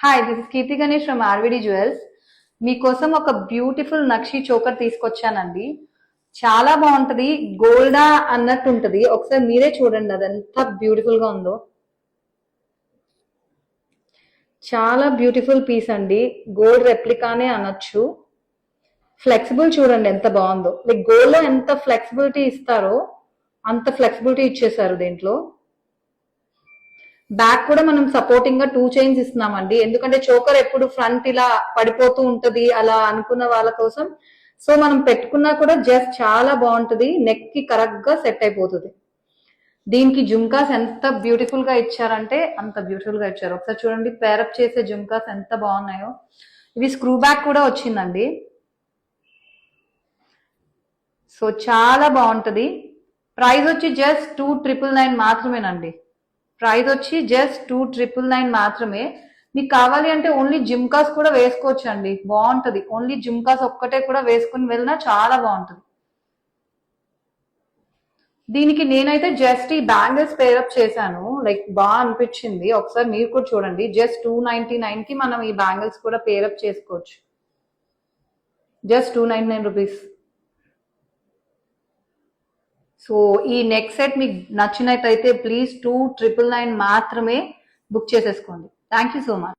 Hi, this is Keerthi Ganesh from RVD jewels. మీకోసం ఒక beautiful నక్షి choker తీసుకొచ్చానండి. చాలా బాగుంటది. గోల్డా అన్నట్టు ఉంటది. ఒకసారి మీరే చూడండి అది ఎంత బ్యూటిఫుల్ గా ఉందో. చాలా బ్యూటిఫుల్ పీస్ అండి. గోల్డ్ రెప్లికానే అనొచ్చు. ఫ్లెక్సిబుల్ చూడండి ఎంత బాగుందో. లైక్ గోల్డ్ లో ఎంత ఫ్లెక్సిబిలిటీ ఇస్తారో అంత ఫ్లెక్సిబిలిటీ ఇచ్చేసారు దీంట్లో. బ్యాక్ కూడా మనం సపోర్టింగ్ గా 2 చైన్స్ ఇస్తున్నామండి. ఎందుకంటే చోకర్ ఎప్పుడు ఫ్రంట్ ఇలా పడిపోతూ ఉంటది అలా అనుకున్న వాళ్ళ కోసం. సో మనం పెట్టుకున్నా కూడా జస్ట్ చాలా బాగుంటది. నెక్ కి కరెక్ట్ గా సెట్ అయిపోతుంది. దీనికి జుమ్కాస్ ఎంత బ్యూటిఫుల్ గా ఇచ్చారంటే అంత బ్యూటిఫుల్ గా ఇచ్చారు. ఒకసారి చూడండి, పేరప్ చేసే జుమ్కాస్ ఎంత బాగున్నాయో. ఇవి స్క్రూ బ్యాక్ కూడా వచ్చిందండి. సో చాలా బాగుంటది. ప్రైస్ వచ్చి జస్ట్ 2,999 మాత్రమేనండి. ప్రైస్ వచ్చి జస్ట్ 2,999 మాత్రమే. మీకు కావాలి అంటే ఓన్లీ జిమ్కాస్ కూడా వేసుకోవచ్చు అండి, బాగుంటది. ఓన్లీ జిమ్కాస్ ఒక్కటే కూడా వేసుకుని వెళ్ళినా చాలా బాగుంటది. దీనికి నేనైతే జస్ట్ ఈ బ్యాంగిల్స్ పేరప్ చేశాను. లైక్ బాగా అనిపించింది. ఒకసారి మీరు కూడా చూడండి. జస్ట్ 299 కి మనం ఈ బ్యాంగిల్స్ కూడా పేరప్ చేసుకోవచ్చు. Just 299 rupees. సో ఈ నెక్ సెట్ మీకు నచ్చినట్టయితే ప్లీజ్ 2,999 మాత్రమే బుక్ చేసేసుకోండి. Thank you so much.